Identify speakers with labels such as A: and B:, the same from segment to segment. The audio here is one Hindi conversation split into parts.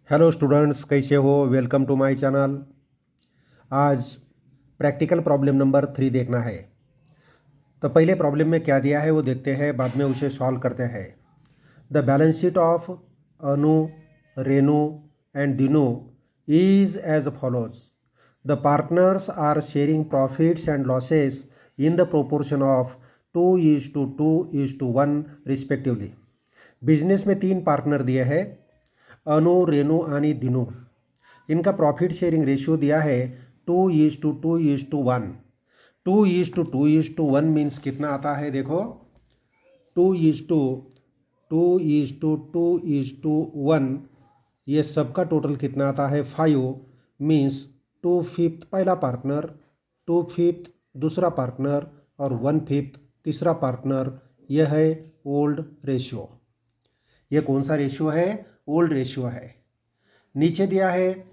A: हेलो स्टूडेंट्स, कैसे हो? Welcome to my channel. आज प्रैक्टिकल प्रॉब्लम नंबर 3 देखना है। तो पहले प्रॉब्लम में क्या दिया है वो देखते हैं, बाद में उसे सॉल्व करते हैं। The balance sheet of Anu, Renu and Dinu is as follows. The partners are sharing profits and losses in the proportion of 2:2:1 respectively. Business में 3 पार्टनर दिए हैं, अनु, रेनू आणि दिनू। इनका प्रॉफिट शेयरिंग रेशियो दिया है 2:2:1। 2:2:1 मीन्स कितना आता है? देखो, 2:2:1 ये सबका टोटल कितना आता है? 5। मीन्स 2/5 पहला पार्टनर, 2/5 दूसरा पार्टनर और 1/5 तीसरा पार्टनर। यह है ओल्ड रेशियो। ये कौन सा रेशियो है? ओल्ड रेशियो है। नीचे दिया है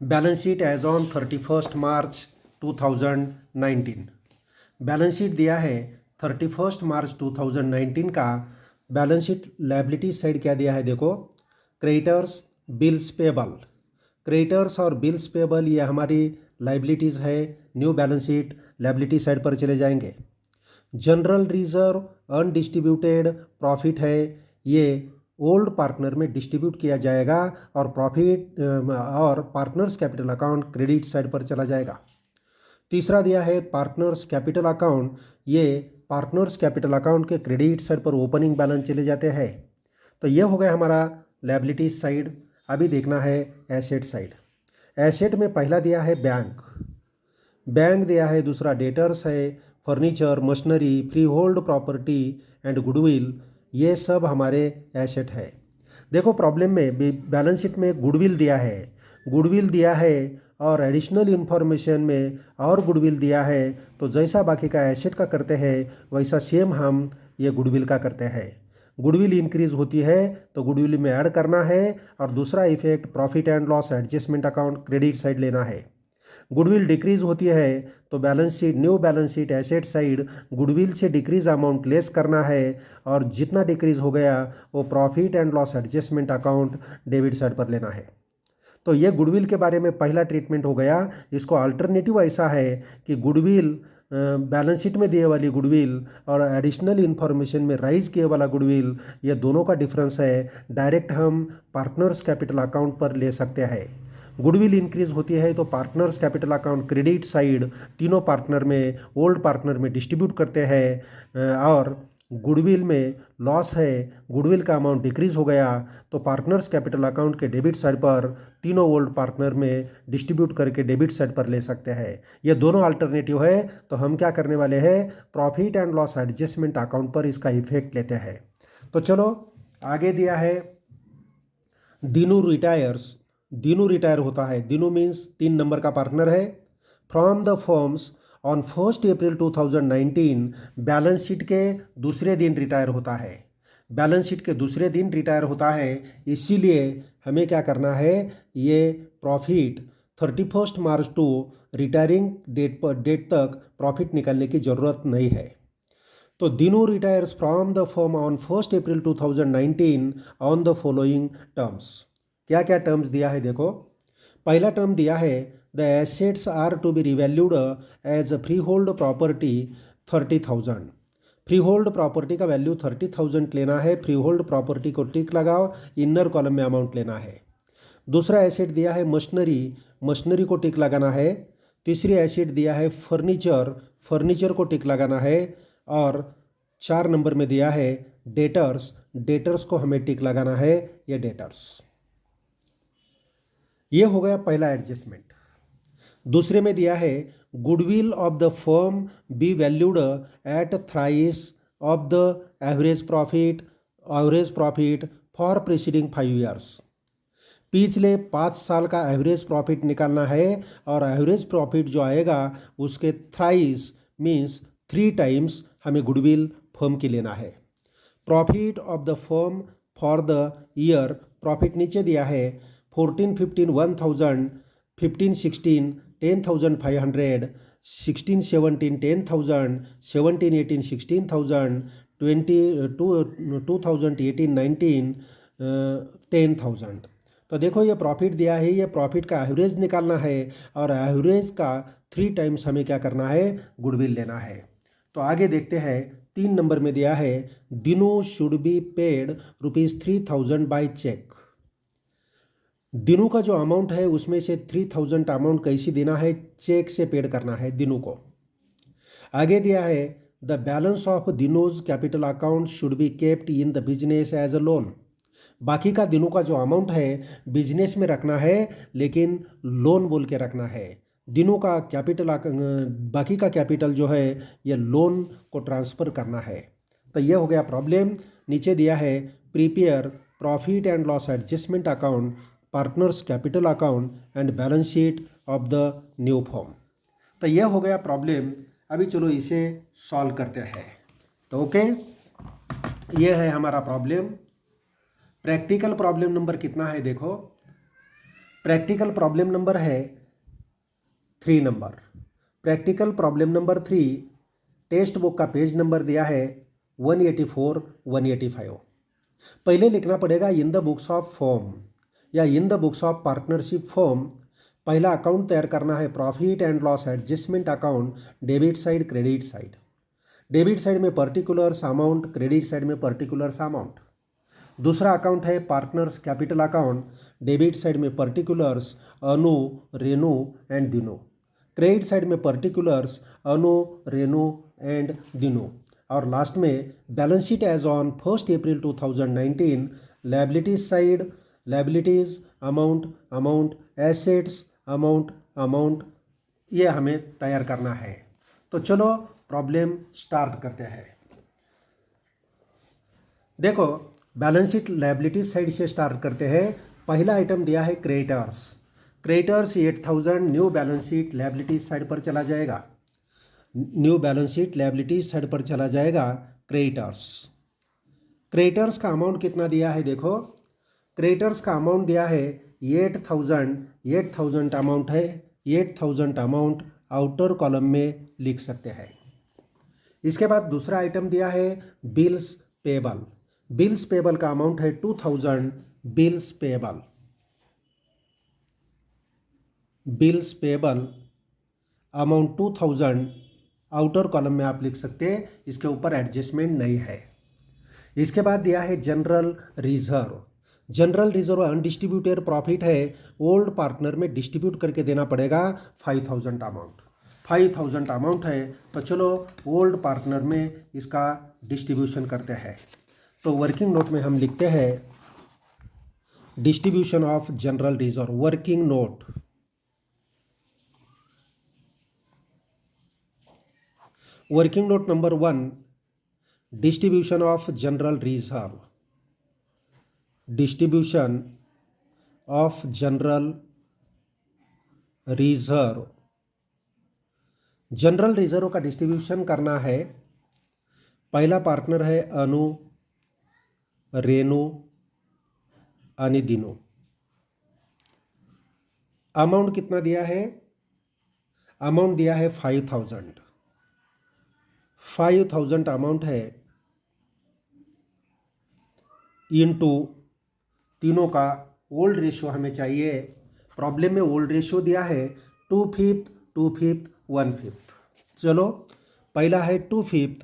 A: balance sheet as on 31 March 2019। Balance sheet दिया है 31 मार्च 2019 का। बैलेंस शीट लायबिलिटी साइड क्या दिया है? देखो, क्रेडिटर्स, बिल्स पेबल। क्रेडिटर्स और बिल्स पेबल ये हमारी लायबिलिटीज़ है। New balance sheet liability side पर चले जाएंगे। जनरल रिजर्व अनडिस्ट्रीब्यूटेड प्रॉफिट है, ये ओल्ड पार्टनर में डिस्ट्रीब्यूट किया जाएगा और प्रॉफिट और partners capital account credit side पर चला जाएगा। तीसरा दिया है पार्टनर्स कैपिटल अकाउंट, ये पार्टनर्स कैपिटल अकाउंट के क्रेडिट साइड पर ओपनिंग बैलेंस चले जाते हैं। तो ये हो गया हमारा लायबिलिटी साइड। अभी देखना है एसेट साइड। एसेट में पहला दिया है बैंक। बैंक दिया है, दूसरा डेटर्स है, furniture, machinery, free hold property and goodwill, ये सब हमारे एसेट है। देखो, प्रॉब्लम में बैलेंस शीट में गुडविल दिया है, गुडविल दिया है और एडिशनल इन्फॉर्मेशन में और गुडविल दिया है। तो जैसा बाकी का एसेट का करते हैं वैसा सेम हम ये गुडविल का करते हैं। गुडविल इंक्रीज होती है तो गुडविल में ऐड करना है, और दूसरा effect profit and loss adjustment account credit side लेना है। गुडविल डिक्रीज होती है तो balance sheet, new balance sheet asset side goodwill से डिक्रीज अमाउंट लेस करना है, और जितना डिक्रीज हो गया वो profit and loss adjustment account debit side पर लेना है। तो ये गुडविल के बारे में पहला ट्रीटमेंट हो गया। इसको अल्टरनेटिव ऐसा है कि गुडविल, बैलेंस शीट में दिए वाली गुडविल और एडिशनल इन्फॉर्मेशन में राइज किए वाला गुडविल, ये दोनों का डिफरेंस है, डायरेक्ट हम पार्टनर्स कैपिटल अकाउंट पर ले सकते हैं। गुडविल इंक्रीज होती है तो partners capital account credit side तीनों पार्टनर में, ओल्ड पार्टनर में डिस्ट्रीब्यूट करते हैं। और गुडविल में लॉस है, गुडविल का अमाउंट डिक्रीज हो गया तो पार्टनर्स कैपिटल अकाउंट के डेबिट साइड पर तीनों ओल्ड पार्टनर में डिस्ट्रीब्यूट करके डेबिट साइड पर ले सकते हैं। ये दोनों अल्टरनेटिव है। तो हम क्या करने वाले हैं? Profit and loss adjustment account पर इसका इफेक्ट लेते हैं। तो चलो आगे दिया है दिनू रिटायर्स। दिनू रिटायर होता है। दिनू मीन्स 3 नंबर का पार्टनर है। From the firms on 1 April 2019, balance sheet के दूसरे दिन रिटायर होता है। बैलेंस शीट के दूसरे दिन रिटायर होता है, इसीलिए हमें क्या करना है? ये profit 31 March to retiring date तक प्रॉफिट निकालने की ज़रूरत नहीं है। तो Dinu retires from the firm on 1 April 2019 on the following terms. क्या क्या टर्म्स दिया है? देखो, पहला टर्म दिया है the assets are to be revalued as free hold property 30,000। Free hold property का वैल्यू 30,000 लेना है। फ्री होल्ड प्रॉपर्टी को टिक लगाओ, इनर कॉलम में अमाउंट लेना है। दूसरा एसेट दिया है मशीनरी, मशीनरी को टिक लगाना है। तीसरी एसेट दिया है फर्नीचर, फर्नीचर को टिक लगाना है। और 4 नंबर में दिया है डेटर्स, डेटर्स को हमें टिक लगाना है, ये डेटर्स। ये हो गया पहला एडजस्टमेंट। दूसरे में दिया है goodwill of the firm be valued at thrice of the average profit for preceding 5 years. पिछले 5 साल का एवरेज प्रॉफिट निकालना है, और एवरेज प्रॉफिट जो आएगा उसके थ्राइस मीन्स 3 टाइम्स हमें गुडविल फर्म की लेना है। Profit of the firm for the year, profit नीचे दिया है 14-15 1,000, 15-16 10,500, 16-17 10,000, 17-18 16,000, 2018-19 10,000। तो देखो ये प्रॉफिट दिया है, ये प्रॉफिट का एवरेज निकालना है और एवरेज का 3 टाइम्स हमें क्या करना है, गुडविल लेना है। तो आगे देखते हैं, 3 नंबर में दिया है Dinu should be paid ₹3000 by cheque. Dinu का जो अमाउंट है उसमें से 3000 अमाउंट कैसे देना है, चेक से पेड करना है दिनू को। आगे दिया है the balance of Dinu's capital account should be kept in the business as a loan. बाकी का दिनों का जो अमाउंट है बिजनेस में रखना है, लेकिन लोन बोल के रखना है। दिनों का कैपिटल, बाकी का कैपिटल जो है ये लोन को ट्रांसफ़र करना है। तो ये हो गया प्रॉब्लम। नीचे दिया है prepare profit and loss adjustment account, partners capital account and balance sheet of the new form. तो ये हो गया प्रॉब्लम। अभी चलो इसे सॉल्व करते हैं। तो ओके, ये है हमारा प्रॉब्लम। प्रैक्टिकल प्रॉब्लम नंबर कितना है देखो, प्रैक्टिकल प्रॉब्लम नंबर है 3 नंबर। Practical problem number 3, text book का पेज नंबर दिया है 184 185। पहले लिखना पड़ेगा in the books of firm या in the books of partnership firm. पहला अकाउंट तैयार करना है profit and loss adjustment account, debit side credit side. Debit side में पर्टिकुलर्स अमाउंट, क्रेडिट साइड में पर्टिकुलर्स अमाउंट। दूसरा अकाउंट है partners capital account, debit side में particulars Anu, Renu and Dinu. Credit side में पर्टिकुलर्स अनु, रेनू एंड दिनू। और लास्ट में balance sheet as on 1 April 2019, liabilities side, liabilities amount, amount, assets amount, amount, ये हमें तैयार करना है। तो चलो प्रॉब्लम स्टार्ट करते हैं। देखो बैलेंस शीट लायबिलिटीज साइड से स्टार्ट करते हैं। पहला आइटम दिया है creditors. Creditors 8000 new balance sheet liabilities side पर चला जाएगा। New balance sheet liabilities side पर चला जाएगा क्रेडिटर्स। क्रेडिटर्स का अमाउंट कितना दिया है देखो, क्रेडिटर्स का अमाउंट दिया है 8000 अमाउंट है। 8000 अमाउंट आउटर कॉलम में लिख सकते हैं। इसके बाद दूसरा आइटम दिया है बिल्स पेबल। बिल्स पेबल का अमाउंट है 2000। Bills payable, bills payable amount 2000 outer column में आप लिख सकते हैं, इसके ऊपर एडजस्टमेंट नहीं है। इसके बाद दिया है general reserve. General reserve undistributed profit है, ओल्ड पार्टनर में डिस्ट्रीब्यूट करके देना पड़ेगा 5000 अमाउंट। 5000 अमाउंट है, तो चलो ओल्ड पार्टनर में इसका डिस्ट्रीब्यूशन करते हैं। तो वर्किंग नोट में हम लिखते हैं distribution of general reserve. Working note, working note number 1, distribution of general reserve. Distribution of general reserve. General reserve का डिस्ट्रीब्यूशन करना है। पहला पार्टनर है अनु, रेनू आणि दिनू। अमाउंट कितना दिया है, अमाउंट दिया है 5000। 5000 अमाउंट है इनटू तीनों का ओल्ड रेशियो हमें चाहिए। प्रॉब्लम में ओल्ड रेशियो दिया है 2/5, 2/5, 1/5। चलो पहला है 2/5,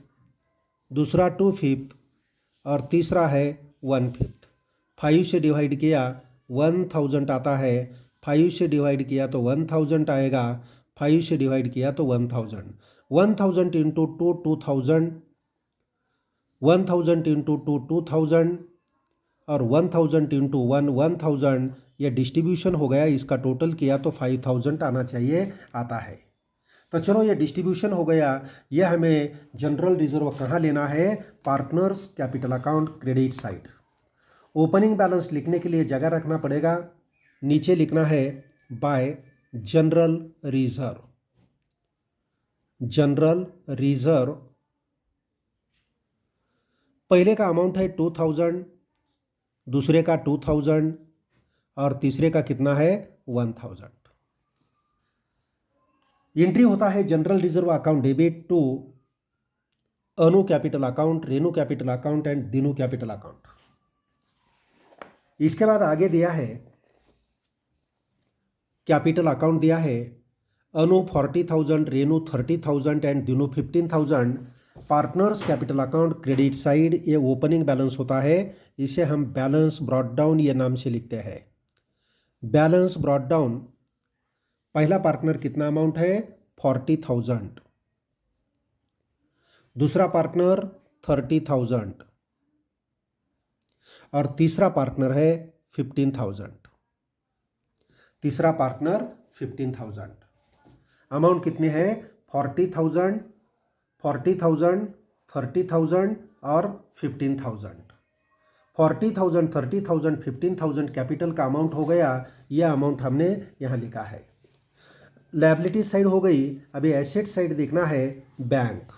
A: दूसरा 2/5 और तीसरा है 1/5। 5 से डिवाइड किया 1000 आता है। 5 से डिवाइड किया तो 1000 आएगा। 5 से डिवाइड किया तो 1000। 1000 इंटू 2 2000, 1000 इंटू 2 2000 और 1000 इंटू 1 1000। ये डिस्ट्रीब्यूशन हो गया। इसका टोटल किया तो 5000 आना चाहिए, आता है। तो चलो ये डिस्ट्रीब्यूशन हो गया। ये हमें जनरल रिजर्व कहाँ लेना है, partners capital account credit side. Opening balance लिखने के लिए जगह रखना पड़ेगा। नीचे लिखना है bye general reserve. General reserve पहले का अमाउंट है 2000, दूसरे का 2000 और तीसरे का कितना है 1000। एंट्री होता है general reserve account debit to Anu capital account, Renu capital account and Dinu capital account. इसके बाद आगे दिया है कैपिटल अकाउंट दिया है, Anu 40,000, Renu 30,000 and Dinu 15,000। Partners capital account credit side ये ओपनिंग बैलेंस होता है, इसे हम बैलेंस ब्रॉट डाउन ये नाम से लिखते हैं। बैलेंस ब्रॉट डाउन, पहला पार्टनर कितना अमाउंट है 40,000, दूसरा पार्टनर 30,000 और तीसरा पार्टनर है 15,000। तीसरा पार्टनर 15,000। अमाउंट कितनी है 40,000, 40,000, 30,000 और 15,000। 40,000, 30,000, 15,000 कैपिटल का अमाउंट हो गया। यह अमाउंट हमने यहाँ लिखा है। लायबिलिटी साइड हो गई। अभी एसेट साइड देखना है। बैंक,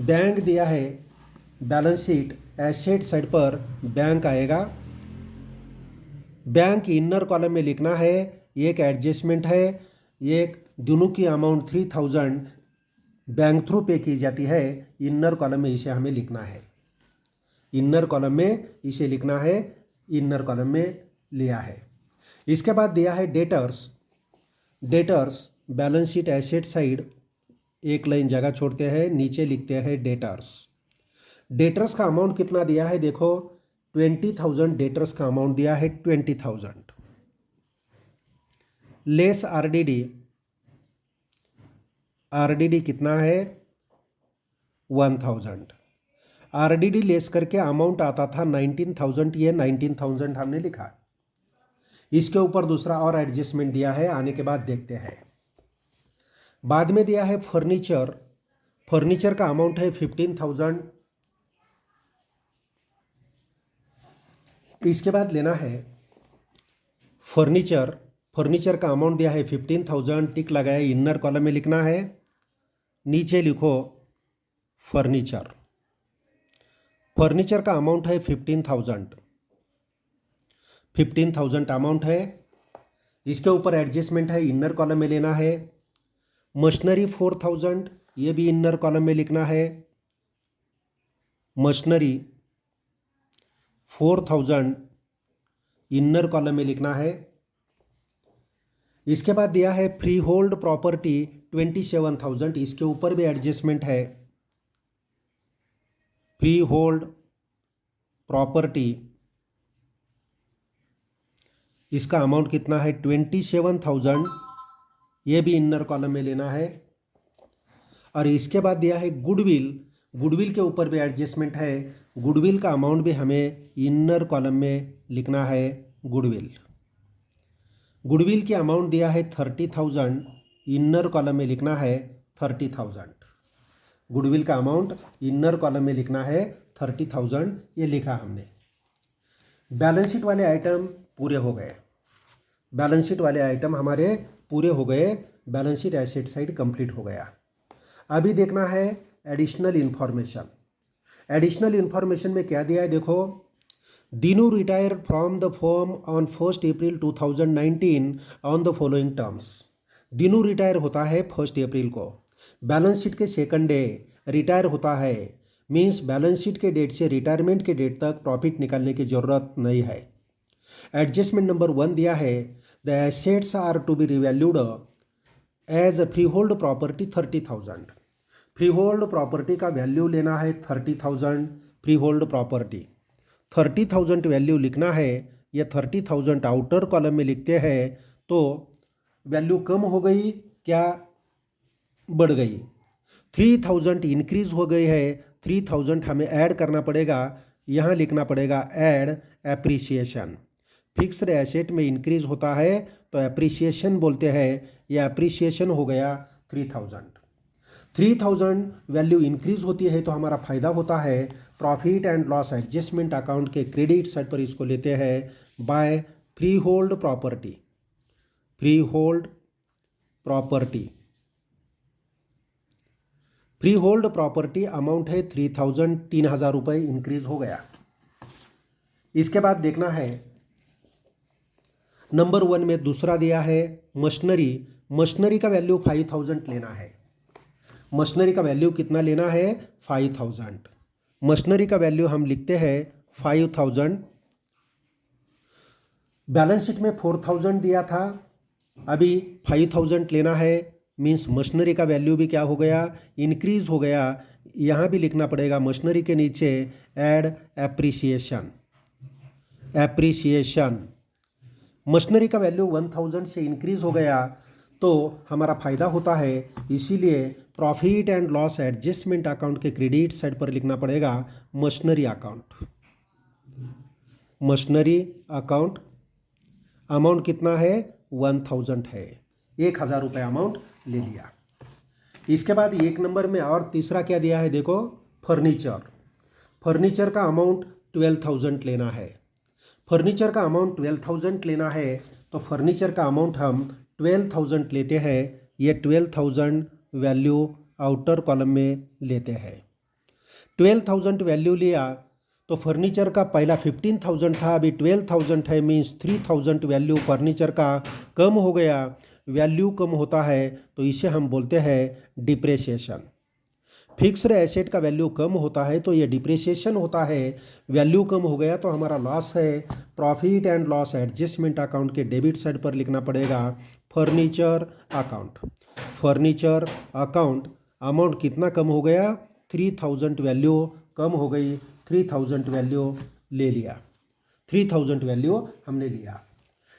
A: बैंक दिया है बैलेंस शीट, एसेट साइड पर बैंक आएगा। बैंक इनर कॉलम में लिखना है, एक एडजस्टमेंट है, एक दोनों की अमाउंट 3,000 बैंक थ्रू पे की जाती है। इनर कॉलम में इसे हमें लिखना है, इनर कॉलम में इसे लिखना है, इनर कॉलम में लिया है। इसके बाद दिया है debtors. Debtors balance sheet asset side एक लाइन जगह छोड़ते हैं, नीचे लिखते हैं डेटर्स। डेटर्स का अमाउंट कितना दिया है देखो 20,000। डेटर्स का अमाउंट दिया है 20,000 लेस आरडीडी। आरडीडी कितना है 1,000। आरडीडी लेस करके अमाउंट आता था 19,000, ये 19,000 हमने लिखा। इसके ऊपर दूसरा और एडजस्टमेंट दिया है, आने के बाद देखते हैं। बाद में दिया है फर्नीचर। फर्नीचर का अमाउंट है 15,000। इसके बाद लेना है फर्नीचर। फर्नीचर का अमाउंट दिया है 15,000, टिक लगाए, इनर कॉलम में लिखना है, नीचे लिखो फर्नीचर। फर्नीचर का अमाउंट है 15,000। 15,000 अमाउंट है। इसके ऊपर एडजस्टमेंट है, इनर कॉलम में लेना है। मशीनरी 4,000, ये भी इनर कॉलम में लिखना है। मशीनरी 4,000 इनर कॉलम में लिखना है। इसके बाद दिया है फ्री होल्ड प्रॉपर्टी 27,000, इसके ऊपर भी एडजस्टमेंट है। फ्री होल्ड प्रॉपर्टी, इसका अमाउंट कितना है 27,000, ये भी इनर कॉलम में लेना है। और इसके बाद दिया है गुडविल। गुडविल के ऊपर भी एडजस्टमेंट है। गुडविल का अमाउंट भी हमें इनर कॉलम में लिखना है। गुडविल, गुडविल की अमाउंट दिया है 30,000, इनर कॉलम में लिखना है 30,000। गुडविल का अमाउंट इनर कॉलम में लिखना है 30,000, ये लिखा हमने। बैलेंस शीट वाले आइटम पूरे हो गए। बैलेंस शीट वाले आइटम हमारे पूरे हो गए। Balance sheet asset side complete हो गया। अभी देखना है एडिशनल इन्फॉर्मेशन। एडिशनल इन्फॉर्मेशन में क्या दिया है देखो, Dinu retire from the firm on 1 April 2019 on the following terms. Dinu retire होता है 1 अप्रैल को, बैलेंस शीट के सेकंड डे रिटायर होता है, मीन्स बैलेंस शीट के डेट से रिटायरमेंट के डेट तक प्रॉफिट निकालने की ज़रूरत नहीं है। एडजस्टमेंट नंबर 1 दिया है, the assets are to be revalued as a free hold property 30,000। Free hold property का वैल्यू लेना है 30,000। फ्री होल्ड प्रॉपर्टी 30,000 वैल्यू लिखना है। ये 30,000 आउटर कॉलम में लिखते हैं, तो वैल्यू कम हो गई क्या बढ़ गई? 3,000 इंक्रीज हो गई है। 3,000 हमें ऐड करना पड़ेगा, यहाँ लिखना पड़ेगा ऐड एप्रिसिएशन। फिक्स्ड एसेट में इंक्रीज होता है तो एप्रिसिएशन बोलते हैं। यह एप्रिसिएशन हो गया 3,000। 3,000 वैल्यू इंक्रीज होती है तो हमारा फायदा होता है। Profit and loss adjustment account के क्रेडिट साइड पर इसको लेते हैं by free hold property. Free hold property, free hold property amount है 3,000, 3,000 रुपये इंक्रीज हो गया। इसके बाद देखना है नंबर 1 में दूसरा दिया है मशीनरी। मशीनरी का वैल्यू 5,000 लेना है। मशीनरी का वैल्यू कितना लेना है 5,000। मशीनरी का वैल्यू हम लिखते हैं 5,000। बैलेंस शीट में 4,000 दिया था, अभी 5000 लेना है, मीन्स मशीनरी का वैल्यू भी क्या हो गया, इंक्रीज हो गया। यहाँ भी लिखना पड़ेगा मशीनरी के नीचे ऐड एप्रिसिएशन। एप्रिसिएशन मशीनरी का वैल्यू 1000 से इंक्रीज हो गया तो हमारा फ़ायदा होता है, इसीलिए profit and loss adjustment account के क्रेडिट साइड पर लिखना पड़ेगा machinery account. Machinery account amount कितना है, 1000 है, 1000 रुपये अमाउंट ले लिया। इसके बाद 1 नंबर में और तीसरा क्या दिया है देखो, फर्नीचर। फर्नीचर का अमाउंट 12000 लेना है। फर्नीचर का अमाउंट 12000 लेना है तो फर्नीचर का अमाउंट हम 12000 लेते हैं। ये 12000 वैल्यू आउटर कॉलम में लेते हैं। 12000 वैल्यू लिया तो फर्नीचर का पहला 15000 था, अभी 12000 है, मीन्स 3000 वैल्यू फर्नीचर का कम हो गया। वैल्यू कम होता है तो इसे हम बोलते हैं डिप्रेशिएशन। फिक्स्ड एसेट का वैल्यू कम होता है तो ये डिप्रिसिएशन होता है। वैल्यू कम हो गया तो हमारा लॉस है। Profit and loss adjustment account के डेबिट साइड पर लिखना पड़ेगा furniture account. Furniture account amount कितना कम हो गया, 3000 वैल्यू कम हो गई, 3000 वैल्यू ले लिया। 3000 वैल्यू हमने लिया।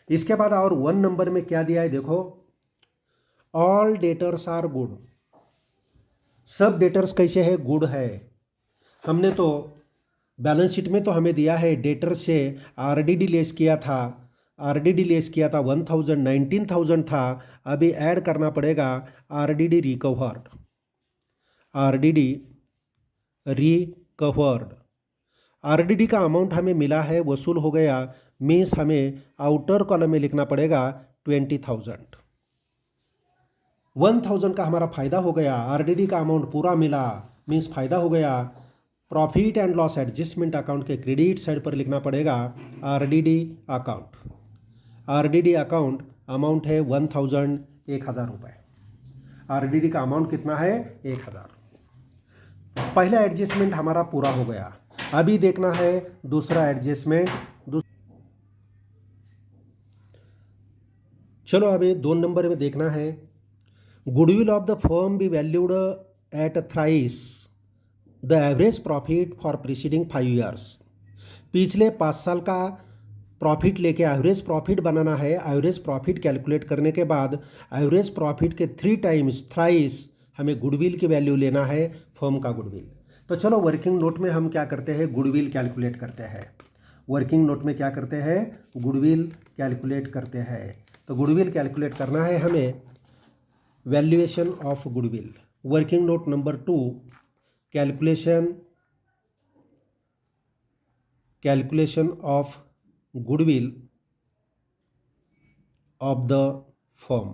A: इसके बाद और 1 नंबर में क्या दिया है देखो, ऑल डेटर्स आर गुड। सब डेटर्स कैसे है, गुड है। हमने तो बैलेंस शीट में तो हमें दिया है डेटर से आरडीडी लेस किया था, आरडीडी लेस किया था 1000, 19000 था। अभी ऐड करना पड़ेगा RDD recovered. RDD recovered RDD का अमाउंट हमें मिला है, वसूल हो गया, मीन्स हमें आउटर कॉलम में लिखना पड़ेगा 20000। 1000 का हमारा फ़ायदा हो गया, आरडीडी का अमाउंट पूरा मिला, मीन्स फ़ायदा हो गया। Profit and loss adjustment account के क्रेडिट साइड पर लिखना पड़ेगा RDD account. RDD account amount है 1000, 1000 रुपये। आरडीडी का अमाउंट कितना है, 1000। पहला एडजस्टमेंट हमारा पूरा हो गया। अभी देखना है दूसरा एडजस्टमेंट। चलो अभी 2 नंबर में देखना है, goodwill of the firm be valued at thrice the average profit for preceding 5 years. पिछले 5 साल का प्रॉफिट लेके एवरेज प्रॉफिट बनाना है। एवरेज प्रॉफिट कैलकुलेट करने के बाद एवरेज प्रॉफिट के 3 टाइम्स थ्राइस हमें गुडविल की वैल्यू लेना है, फर्म का गुडविल। तो चलो वर्किंग नोट में हम क्या करते हैं, गुडविल कैलकुलेट करते हैं। वर्किंग नोट में क्या करते हैं, गुडविल कैलकुलेट करते हैं। तो गुडविल कैलकुलेट करना है हमें, valuation of goodwill. Working note number 2, calculation of goodwill of the firm.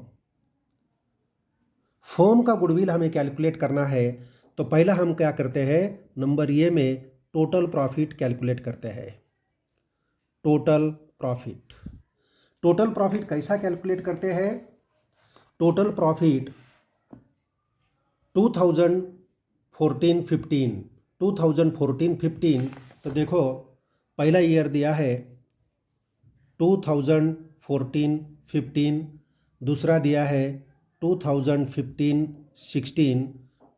A: Firm का गुडविल हमें कैलकुलेट करना है तो पहला हम क्या करते हैं, नंबर ए में टोटल प्रॉफिट कैलकुलेट करते हैं। टोटल प्रॉफिट, टोटल प्रॉफिट कैसा कैलकुलेट करते हैं, टोटल प्रॉफिट 2014-15, 2014-15। तो देखो पहला ईयर दिया है 2014-15, दूसरा दिया है 2015-16,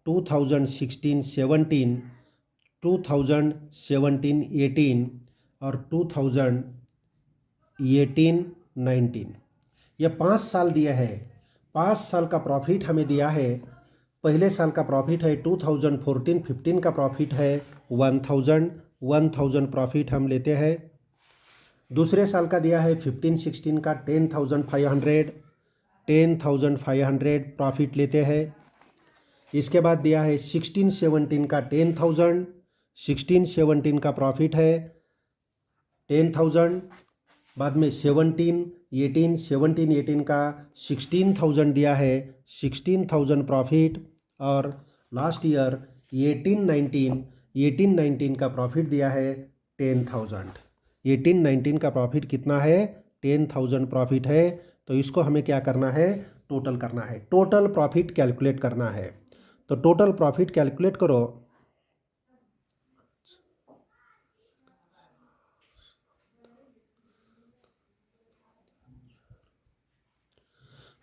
A: 2016-17, 2017-18 और 2018-19। ये 5 साल दिए हैं। 5 साल का प्रॉफिट हमें दिया है। पहले साल का प्रॉफिट है 2014-15 का प्रॉफिट है 1000 प्रॉफिट हम लेते हैं। दूसरे साल का दिया है 15-16 का 10,500 प्रॉफिट लेते हैं। इसके बाद दिया है 16-17 का 10,000, 16-17 का प्रॉफिट है 10,000। बाद में 17-18 का 16,000 दिया है, 16,000 प्रॉफिट। और लास्ट ईयर 18-19 का प्रॉफिट दिया है 10,000। 18-19 का प्रॉफिट कितना है, 10,000 प्रॉफिट है। तो इसको हमें क्या करना है, टोटल करना है, टोटल प्रॉफिट कैलकुलेट करना है। तो टोटल प्रॉफिट कैलकुलेट करो।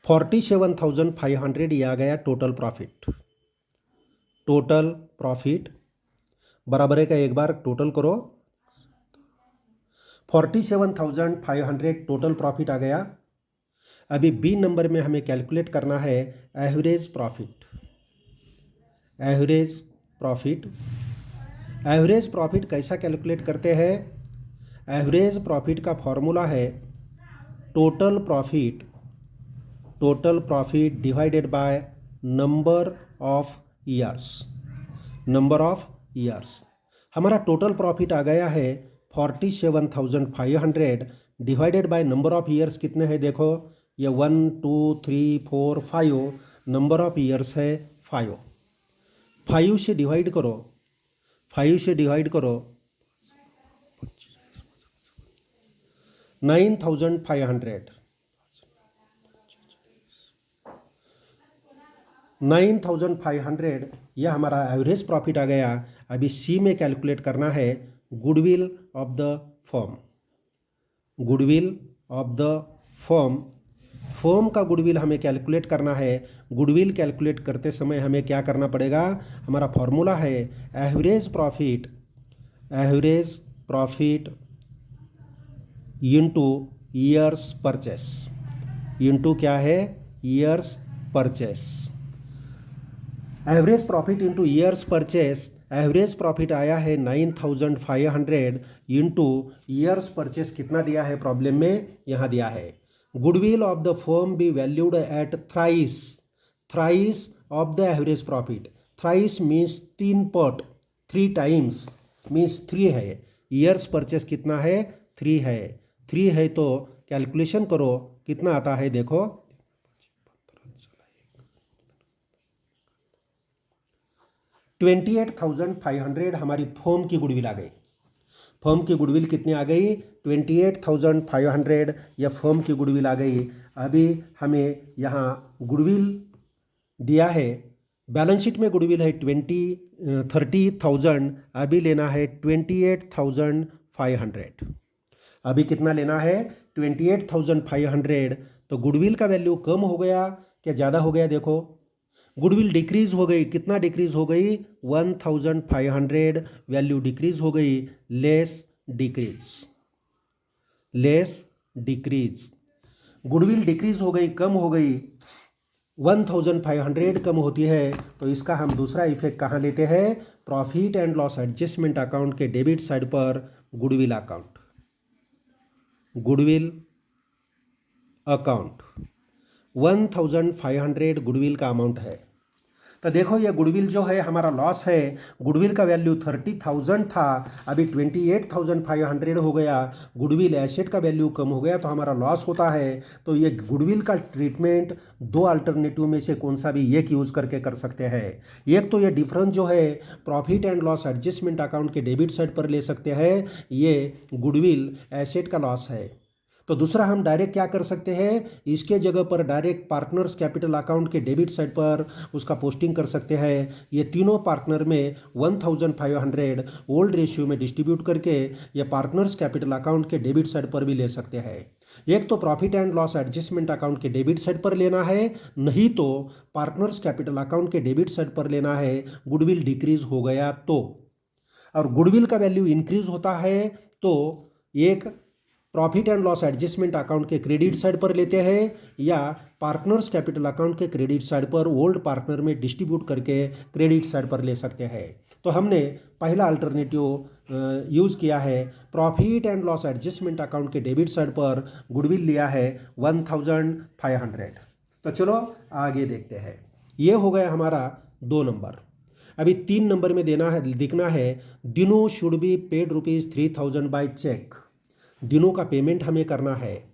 A: 47,500 ये आ गया टोटल प्रॉफिट। टोटल प्रॉफिट बराबर है का, एक बार टोटल करो, 47,500 टोटल प्रॉफिट आ गया। अभी बी नंबर में हमें कैलकुलेट करना है average profit. Average profit, average profit कैसा कैलकुलेट करते हैं? एवरेज प्रॉफिट का फॉर्मूला है total profit, total profit divided by number of years, number of years. हमारा टोटल प्रॉफिट आ गया है 47,500 divided by number of years कितने हैं देखो, ये 1 2 3 4 5 नंबर ऑफ ईयर्स है 5। 5 से डिवाइड करो, 5 से डिवाइड करो 9,500, 9,500 यह हमारा एवरेज प्रॉफिट आ गया। अभी सी में कैलकुलेट करना है goodwill of the firm. Goodwill of the firm, firm का गुडविल हमें कैलकुलेट करना है। गुडविल कैलकुलेट करते समय हमें क्या करना पड़ेगा? हमारा फॉर्मूला है average profit, average profit into years purchase, into क्या है? Years purchase. Average profit into years purchase, average profit आया है 9,500 इनटू ईयर्स परचेस कितना दिया है प्रॉब्लम में? यहाँ दिया है goodwill of the firm be valued at thrice, thrice of the average profit. Thrice means 3 पट, 3 टाइम्स मीन्स 3 है। ईयर्स परचेस कितना है? 3 है। 3 है तो कैलकुलेशन करो कितना आता है देखो, 28,500 हमारी फर्म की गुडविल आ गई। फर्म की गुडविल कितनी आ गई? 28,500 या फर्म की गुडविल आ गई। अभी हमें यहाँ गुडविल दिया है, बैलेंस शीट में गुडविल है 30,000, अभी लेना है 28,500। अभी कितना लेना है? 28,500। तो गुडविल का वैल्यू कम हो गया क्या ज़्यादा हो गया? देखो गुडविल डिक्रीज हो गई, कितना डिक्रीज हो गई? 1,500 वैल्यू डिक्रीज हो गई, less decrease, less decrease. Goodwill decrease हो गई, कम हो गई, 1,500 कम होती है। तो इसका हम दूसरा इफेक्ट कहाँ लेते हैं? Profit and loss adjustment account के डेबिट साइड पर goodwill account, goodwill account 1,500 goodwill का अमाउंट है। तो देखो ये गुडविल जो है हमारा लॉस है। गुडविल का वैल्यू 30,000 था, अभी 28,500 हो गया। गुडविल एसेट का वैल्यू कम हो गया तो हमारा लॉस होता है। तो ये गुडविल का ट्रीटमेंट 2 अल्टरनेटिव में से कौन सा भी एक यूज़ करके कर सकते हैं। एक तो ये डिफरेंस जो है profit and loss adjustment account के डेबिट साइड पर ले सकते हैं, ये गुडविल एसेट का लॉस है। तो दूसरा हम डायरेक्ट क्या कर सकते हैं, इसके जगह पर डायरेक्ट पार्टनर्स कैपिटल अकाउंट के डेबिट साइड पर उसका पोस्टिंग कर सकते हैं। ये तीनों पार्टनर में 1,500 ओल्ड रेशियो में डिस्ट्रीब्यूट करके ये पार्टनर्स कैपिटल अकाउंट के डेबिट साइड पर भी ले सकते हैं। एक तो profit and loss adjustment account के डेबिट साइड पर लेना है, नहीं तो पार्टनर्स कैपिटल अकाउंट के डेबिट साइड पर लेना है। गुडविल डिक्रीज हो गया तो, और गुडविल का वैल्यू इंक्रीज होता है तो एक profit and loss adjustment account के क्रेडिट साइड पर लेते हैं या पार्टनर्स कैपिटल अकाउंट के क्रेडिट साइड पर ओल्ड पार्टनर में डिस्ट्रीब्यूट करके क्रेडिट साइड पर ले सकते हैं। तो हमने पहला अल्टरनेटिव यूज़ किया है, profit and loss adjustment account के डेबिट साइड पर गुडविल लिया है 1,500। तो चलो आगे देखते हैं। ये हो गया हमारा 2 नंबर। अभी 3 नंबर में देना है, लिखना है Dinu should be paid ₹3,000 by cheque. Dinu का पेमेंट हमें करना है।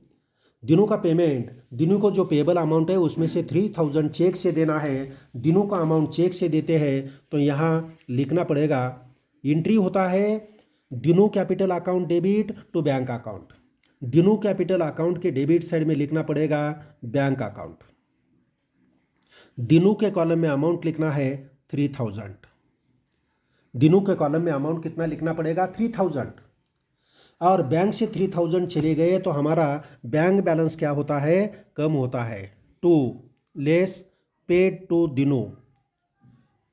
A: दिनों का पेमेंट, दिनों को जो पेबल अमाउंट है उसमें से 3,000 चेक से देना है। दिनों का अमाउंट चेक से देते हैं तो यहाँ लिखना पड़ेगा, एंट्री होता है Dinu capital account debit to bank account. Dinu capital account के डेबिट साइड में लिखना पड़ेगा बैंक अकाउंट। दिनों के कॉलम में अमाउंट लिखना है 3,000। दिनों के कॉलम में अमाउंट कितना लिखना पड़ेगा? 3,000। और बैंक से 3,000 चले गए तो हमारा बैंक बैलेंस क्या होता है? कम होता है। Too less paid to Dinu,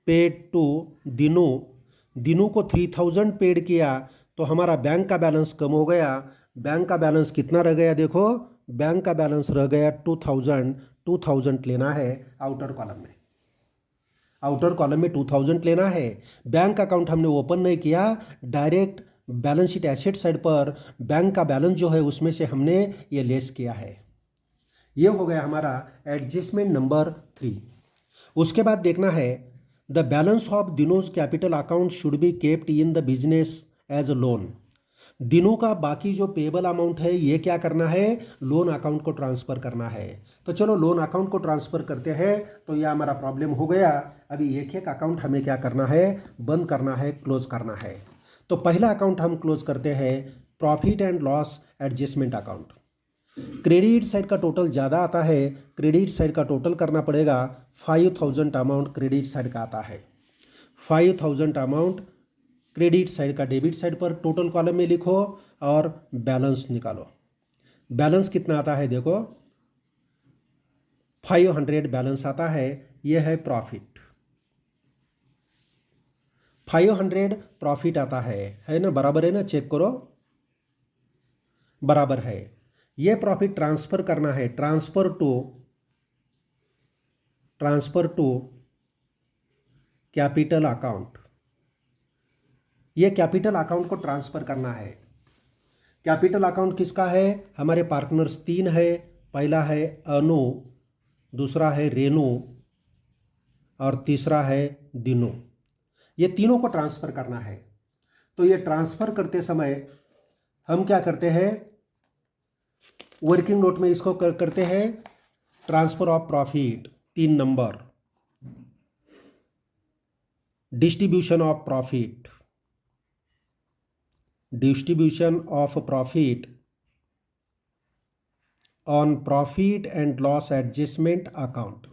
A: paid to Dinu, Dinu को 3000 पेड किया तो हमारा बैंक का बैलेंस कम हो गया। बैंक का बैलेंस कितना रह गया देखो, बैंक का बैलेंस रह गया 2000, 2000 लेना है आउटर कॉलम में, आउटर कॉलम में 2000 लेना है। बैंक अकाउंट हमने ओपन नहीं किया, direct balance sheet asset side पर बैंक का बैलेंस जो है उसमें से हमने ये लेस किया है। ये हो गया हमारा एडजस्टमेंट नंबर 3। उसके बाद देखना है the balance of Dinu's capital account should be kept in the business as a loan. दिनों का बाकी जो पेबल अमाउंट है ये क्या करना है, लोन अकाउंट को ट्रांसफ़र करना है। तो चलो लोन अकाउंट को ट्रांसफ़र करते हैं। तो ये हमारा प्रॉब्लम हो गया। अभी एक एक अकाउंट हमें क्या करना है, बंद करना है, क्लोज करना है। तो पहला अकाउंट हम क्लोज करते हैं profit and loss adjustment account. Credit side का टोटल ज़्यादा आता है, क्रेडिट साइड का टोटल करना पड़ेगा। 5000 अमाउंट क्रेडिट साइड का आता है, 5000 अमाउंट क्रेडिट साइड का डेबिट साइड पर टोटल कॉलम में लिखो और बैलेंस निकालो। बैलेंस कितना आता है देखो, 500 बैलेंस आता है। यह है प्रॉफिट, 500 प्रॉफिट आता है ना, बराबर है ना, चेक करो, बराबर है। यह प्रॉफिट ट्रांसफर करना है, ट्रांसफर टू कैपिटल अकाउंट। यह कैपिटल अकाउंट को ट्रांसफर करना है। कैपिटल अकाउंट किसका है, हमारे पार्टनर्स 3 है। पहला है अनु, दूसरा है रेनू और तीसरा है दिनू। ये तीनों को ट्रांसफर करना है। तो ये ट्रांसफर करते समय हम क्या करते हैं, वर्किंग नोट में इसको करते हैं transfer of profit 3 number, distribution of profit, distribution of profit on profit and loss adjustment account.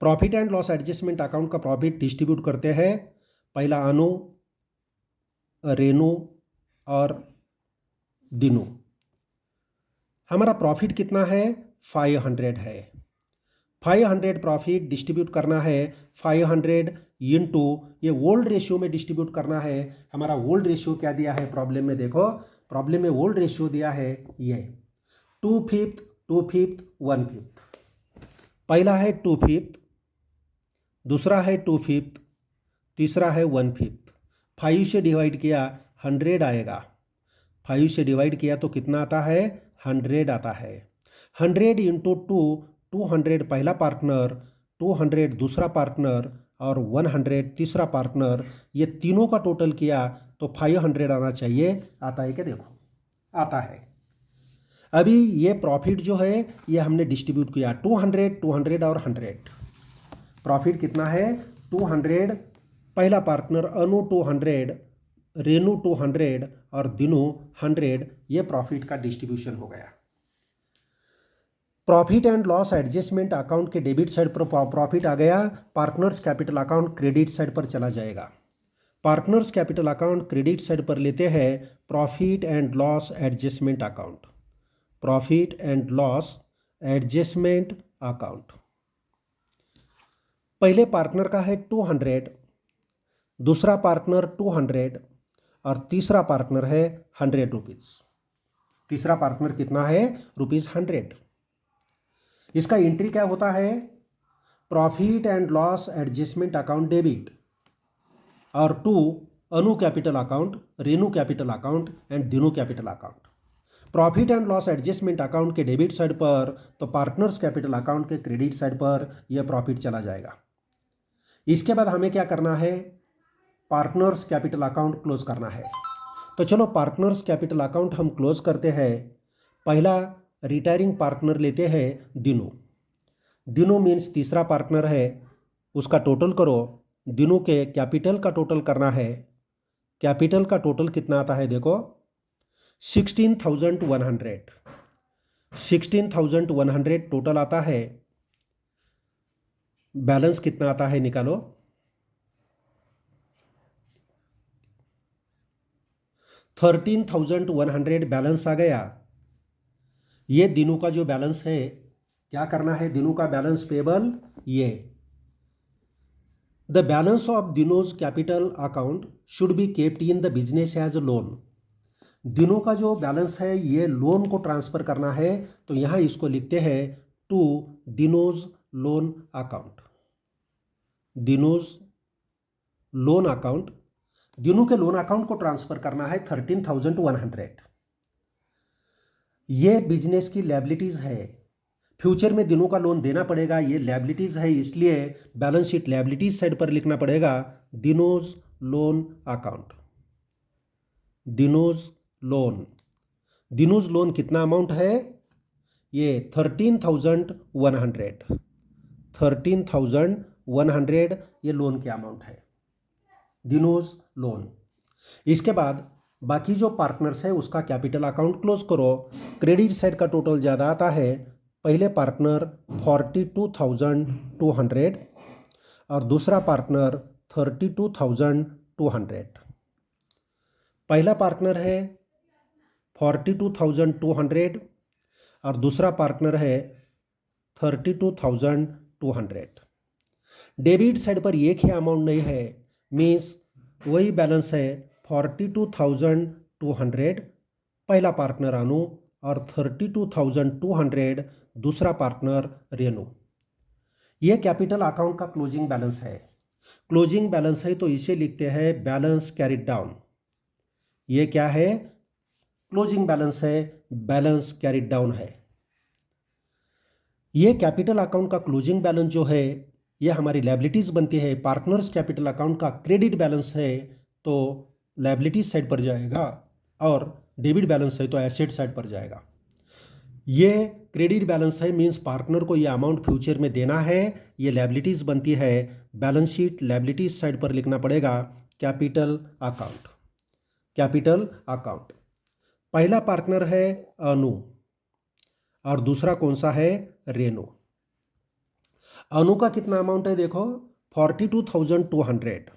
A: Profit and loss adjustment account का प्रॉफिट डिस्ट्रीब्यूट करते हैं, पहला अनु, रेनू और दिनू। हमारा प्रॉफिट कितना है, 500 है। 500 प्रॉफिट डिस्ट्रीब्यूट करना है, 500 इंटू ये ओल्ड रेशियो में डिस्ट्रीब्यूट करना है। हमारा ओल्ड रेशियो क्या दिया है प्रॉब्लम में, देखो प्रॉब्लम में ओल्ड रेशियो दिया है ये 2/5, 2/5, 1/5। पहला है 2/5, दूसरा है 2/5, तीसरा है 1/5। 5 से डिवाइड किया 100 आएगा, 5 से डिवाइड किया तो कितना आता है, 100 आता है। 100 इंटू 200 पहला पार्टनर, 200 दूसरा पार्टनर और 100 तीसरा पार्टनर, ये तीनों का टोटल किया तो 500 आना चाहिए। आता है क्या, देखो आता है। अभी ये प्रॉफिट जो है ये हमने डिस्ट्रीब्यूट किया 200, 200 और 100। प्रॉफिट कितना है 200, पहला पार्टनर अनु 200, रेनू 200 और दिनू 100। ये प्रॉफिट का डिस्ट्रीब्यूशन हो गया। Profit and loss adjustment account के डेबिट साइड पर प्रॉफिट आ गया, partners capital account credit side पर चला जाएगा। Partners capital account credit side पर लेते हैं profit and loss adjustment account, profit and loss adjustment account. पहले पार्टनर का है 200, दूसरा पार्टनर 200 और तीसरा पार्टनर है 100 रुपीज़। तीसरा पार्टनर कितना है, ₹100। इसका एंट्री क्या होता है, profit and loss adjustment account debit और to Anu capital account, Renu capital account and Dinu capital account. Profit and loss adjustment account के डेबिट साइड पर तो पार्टनर्स कैपिटल अकाउंट के क्रेडिट साइड पर यह प्रॉफिट चला जाएगा। इसके बाद हमें क्या करना है, पार्टनर्स कैपिटल अकाउंट क्लोज करना है। तो चलो पार्टनर्स कैपिटल अकाउंट हम क्लोज करते हैं। पहला रिटायरिंग पार्टनर लेते हैं दिनू, दिनू मीन्स तीसरा पार्टनर है, उसका टोटल करो। दिनू के कैपिटल का टोटल करना है, कैपिटल का टोटल कितना आता है देखो 16,100, 16,100 टोटल आता है। बैलेंस कितना आता है निकालो, 13,100 बैलेंस आ गया। ये दिनों का जो बैलेंस है क्या करना है, दिनू का बैलेंस पेबल ये। The balance of Dinu's capital account should be kept in the business as loan. दिनों का जो बैलेंस है ये लोन को ट्रांसफर करना है, तो यहाँ इसको लिखते हैं to Dinu's loan account. Dinu's loan account, दिनों के लोन अकाउंट को ट्रांसफर करना है 13,100। ये बिजनेस की लायबिलिटीज है, फ्यूचर में दिनों का लोन देना पड़ेगा, ये लायबिलिटीज है, इसलिए बैलेंस शीट लायबिलिटीज साइड पर लिखना पड़ेगा दिनोज loan account. Dinu's loan, दिनोज loan कितना अमाउंट है, ये 13,100। 13,100 ये लोन के अमाउंट है, दिनोज लोन। इसके बाद बाकी जो पार्टनर्स है उसका कैपिटल अकाउंट क्लोज करो। क्रेडिट साइड का टोटल ज़्यादा आता है, पहले पार्टनर 42,200 और दूसरा पार्टनर 32,200। पहला पार्टनर है 42,200 और दूसरा पार्टनर है 32,200। डेबिट साइड पर एक ही अमाउंट नहीं है, मीन्स वही बैलेंस है 42,200 पहला पार्टनर अनु और 32,200 दूसरा पार्टनर रेनू। ये कैपिटल अकाउंट का क्लोजिंग बैलेंस है। क्लोजिंग बैलेंस है तो इसे लिखते हैं बैलेंस कैरिड डाउन। ये क्या है, क्लोजिंग बैलेंस है, बैलेंस कैरिड डाउन है। ये कैपिटल अकाउंट का क्लोजिंग बैलेंस जो है ये हमारी लायबिलिटीज बनती है। पार्टनर्स कैपिटल अकाउंट का क्रेडिट बैलेंस है तो लायबिलिटीज साइड पर जाएगा और डेबिट बैलेंस है तो एसेट साइड पर जाएगा। ये क्रेडिट बैलेंस है, मींस पार्टनर को ये अमाउंट फ्यूचर में देना है, ये लायबिलिटीज बनती है। बैलेंस शीट लायबिलिटीज साइड पर लिखना पड़ेगा कैपिटल अकाउंट। कैपिटल अकाउंट, पहला पार्टनर है अनु और दूसरा कौन सा है, रेनू। अनु का कितना अमाउंट है देखो 42,200,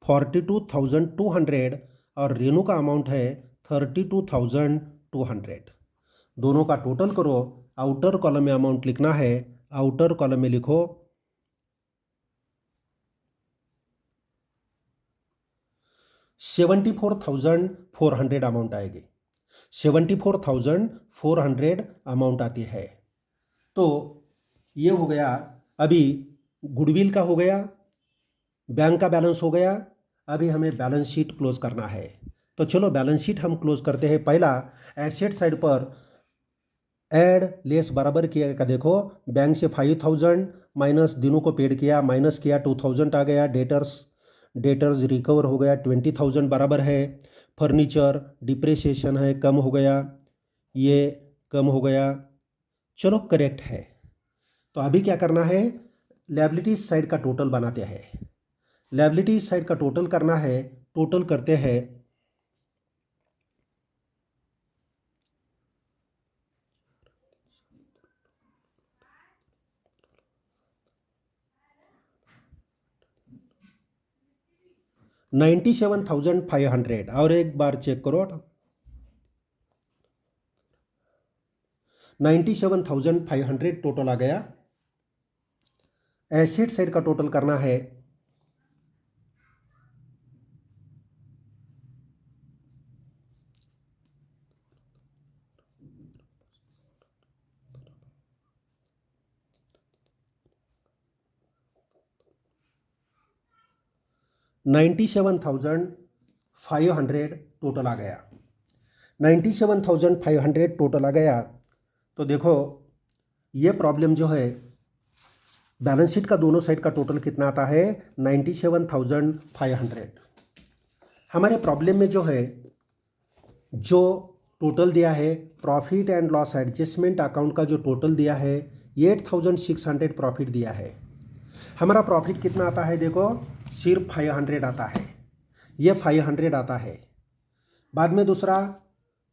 A: 42,200 और रेनू का अमाउंट है 32,200। दोनों का टोटल करो, आउटर कॉलम में अमाउंट लिखना है, आउटर कॉलम में लिखो 74,400 अमाउंट आएगी। 74,400 अमाउंट आती है। तो ये हो गया, अभी गुडविल का हो गया, बैंक का बैलेंस हो गया, अभी हमें बैलेंस शीट क्लोज करना है। तो चलो बैलेंस शीट हम क्लोज करते हैं। पहला एसेट साइड पर ऐड लेस बराबर किया का देखो, बैंक से 5,000 माइनस दिनों को पेड किया, माइनस किया 2,000 आ गया। डेटर्स रिकवर हो गया 20,000 बराबर है। फर्नीचर डिप्रिसिएशन है, कम हो गया, ये कम हो गया, चलो करेक्ट है। तो अभी क्या करना है, लायबिलिटीज साइड का टोटल बनाते हैं। लायबिलिटीज साइड का टोटल करना है, टोटल करते हैं 97,500 और एक बार चेक करो 97,500 टोटल आ गया। एसेट साइड का टोटल करना है 97,500 टोटल आ गया। 97,500 टोटल आ गया। तो देखो ये प्रॉब्लम जो है, बैलेंस शीट का दोनों साइड का टोटल कितना आता है 97,500। हमारे प्रॉब्लम में जो है, जो टोटल दिया है profit and loss adjustment account का जो टोटल दिया है 8,600 प्रॉफिट दिया है। हमारा प्रॉफिट कितना आता है देखो, सिर्फ 500 आता है, ये 500 आता है। बाद में दूसरा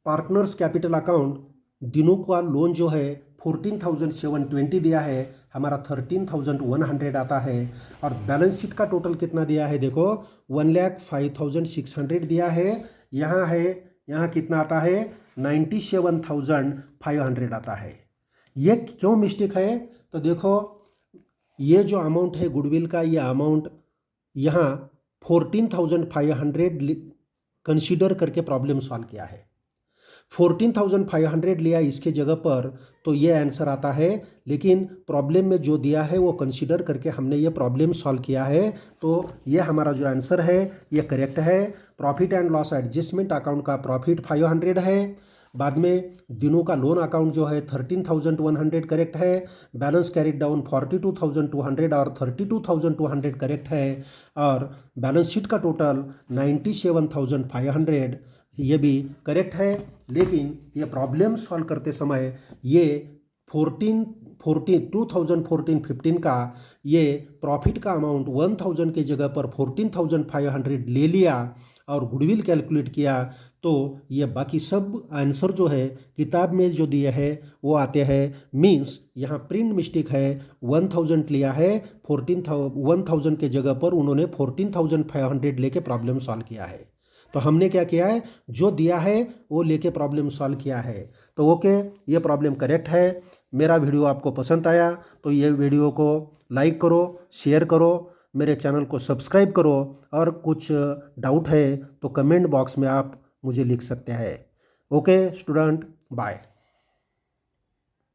A: पार्टनर्स कैपिटल अकाउंट, दिनों का लोन जो है 14,720 दिया है, हमारा 13,100 आता है। और बैलेंस शीट का टोटल कितना दिया है देखो, 1,05,600 दिया है। यहाँ कितना आता है 97,500 आता है। ये क्यों मिस्टेक है? तो देखो ये जो अमाउंट है गुडविल का, ये अमाउंट यहाँ 14,500 कंसीडर करके प्रॉब्लम सॉल्व किया है। 14,500 लिया इसके जगह पर, तो ये आंसर आता है। लेकिन प्रॉब्लम में जो दिया है वो कंसीडर करके हमने ये प्रॉब्लम सॉल्व किया है, तो ये हमारा जो आंसर है ये करेक्ट है। Profit and loss adjustment account का प्रॉफिट 500 है। बाद में दिनों का लोन अकाउंट जो है 13,100 करेक्ट है। बैलेंस कैरिड डाउन 42,200 और 32,200 करेक्ट है। और बैलेंस शीट का टोटल 97,500 ये भी करेक्ट है। लेकिन ये प्रॉब्लम सॉल्व करते समय ये 2014-15 का ये प्रॉफिट का अमाउंट 1000 के जगह पर 14,500 ले लिया और गुडविल कैलकुलेट किया, तो ये बाकी सब आंसर जो है किताब में जो दिए है वो आते हैं। मीन्स यहाँ प्रिंट मिस्टेक है, 1000 लिया है, 1000 के जगह पर उन्होंने 14,500 लेके प्रॉब्लम सॉल्व किया है। तो हमने क्या किया है, जो दिया है वो लेके प्रॉब्लम सॉल्व किया है। तो ओके, ये प्रॉब्लम करेक्ट है। मेरा वीडियो आपको पसंद आया तो ये वीडियो को लाइक करो, शेयर करो, मेरे चैनल को सब्सक्राइब करो, और कुछ डाउट है तो कमेंट बॉक्स में आप मुझे लिख सकते हैं। Okay student, bye.